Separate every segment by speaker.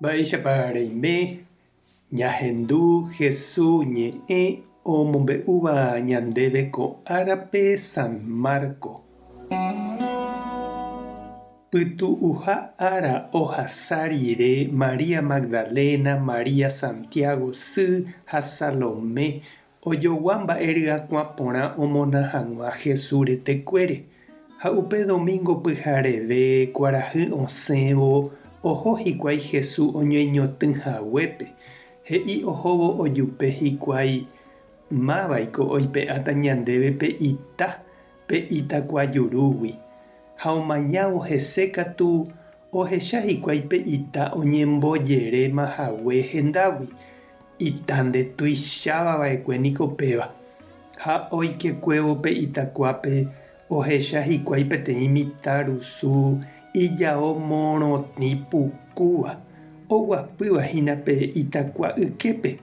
Speaker 1: Mba'éichapareime ñahendu HESU ÑE'ẽ omombe'úva ñandéve ko árape San Marco. Pytu'uha ára ohasa rire María Magdalena, María Santiago sy ha Salomé ojogua mba'e ryakuã porã omona hag̃ua HESU retekuére. Ha upe domingo pyhareve kuarahy osẽvo oho hikuái HESU oñeñotỹhaguépe. He'i ohóvo ojupe hikuái máva'iko oipe'áta ñandéve pe itakuajurúgui. Ha omañávo hese katu ohecha hikuái pe ita oñembojerémahague hendágui. Ita nde tuichavava'ekue niko péva. Ha oikekuévo pe itakuápe ohecha hikuái peteĩ mitãrusu ijao morotĩ pukúva. Oguapývahína pe itakua yképe.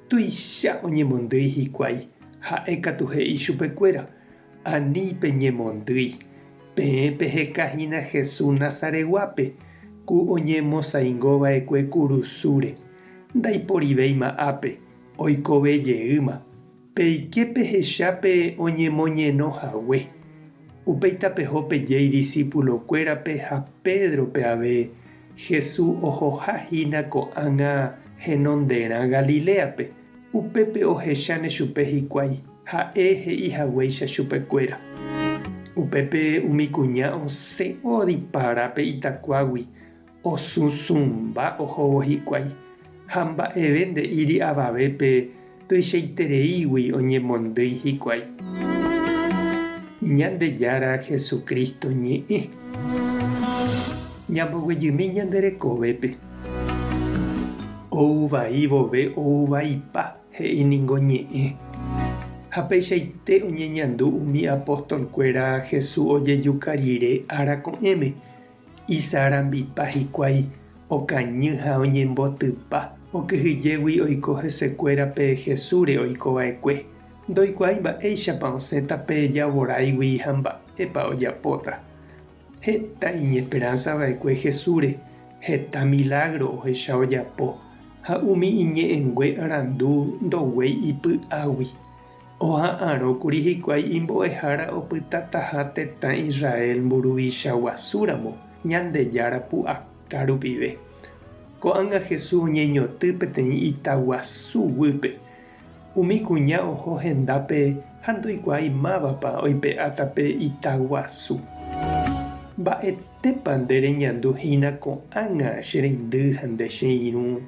Speaker 1: Tuicha oñemondýi hikuái. Ha'e katu he'i chupekuéra. Ani peñemondýi. Peẽ pehekahína HESU Nazareguápe ku oñemosãingova'ekue kurusúre. Ndaiporivéima ápe. Oikovejeýma. Peike pehechápe oñemoñenohague. Upeitapehopeje discípulokuérape ha Pedrope ave HESU ohohahína ko'ág̃a henonderã Galileape. Upépe ohecháne chupe hikuái. Ha'e he'ihaguéicha chupekuéra. Upépe umi kuña osẽ odiparápe itakuágui. Osũsũmba ohóvo hikuái. Ha mba'eve nde'íri avavépe tuichaitereígui oñemondýi hikuái. Ñandejára Jesucristo ñe'ẽ. Ñamboguejymi ñanderekovépe. Ouvai vove ouvaipa he'íningo ñe'ẽ. Ha peichaite oñeñandu umi apóstolkuéra HESU ojejuka rire ára ko'ẽme. Isarãmbipa hikuái okañy ha oñembotypa. Okyhyjégui oiko hesekuérape HESÚre oikova'ekue. Ndoikuaái mba'éichapa osẽta pe javoráigui ha mba'épa ojapóta. Heta iñesperãnzava'ekue HESÚre. Heta milagro ohecha ojapo. Ha umi iñe'ẽngue arandu ndoguéi ipy'águi. Oha'ãrókuri hikuái imbo'ehára opytataha tetã Israel mburuvicha guasúramo Ñandejára pu'aka rupive. Ko'ág̃a HESU oñeñotỹ peteĩ itaguasúguýpe. Umi kuña oho hendápe ha ndoikuaái mávapa oipe'áta pe itaguasu. Mba'etépa ndereñanduhína ko'ág̃a che reindy ha nde che irũ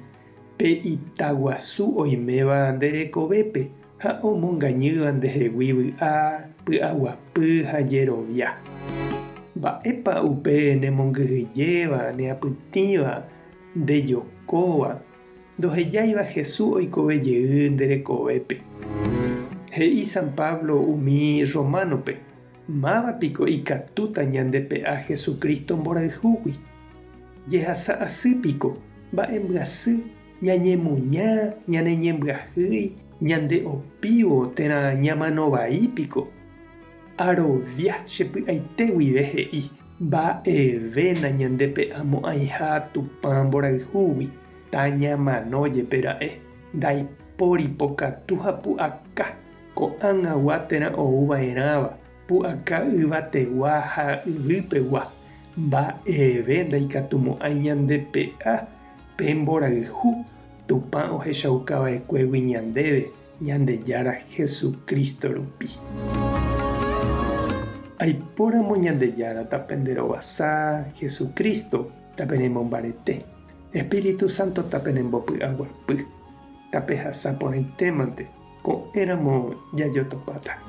Speaker 1: pe itaguasu oiméva nderekovépe ha omongañýva ndehegui vy'a, py'aguapy ha jerovia. Mba'épa upe nemongyhyjéva, neapytĩva, ndejokóva. Ndohejáiva HESU oikovejey nderekovépe. He'i San Pablo umi Románope. Mávapiko ikatúta ñandepe'a Jesucristo mborayhúgui. Jehasa asýpiko mba'embyasy, ñañemuña, ñaneñembyahýi, ñande opívo térã ñamanovaípiko. Arovia chepy'aite guive he'i. Mba'evéna ñandepe'a mo'ãiha Tupã mborayhúgui. Tañamanójepera'e. Ndaipóripo katu ha pu'aka. Ko'ág̃agua térã ouva'erãva. Pu'aka yvategua ha yvýpegua. Mba'eve ndaikatumo'ãi ñandepe'a pe mborayhu. Tupã ohechaukava'ekuégui ñandéve Ñandejára Jesucristo rupi. Aipóramo Ñandejára tape nderovasa Jesucristo tape nemombarete. Espíritu Santo tape nembopy'aguapy. Tape hasa porãitémante ko'ẽramo jajotopáta.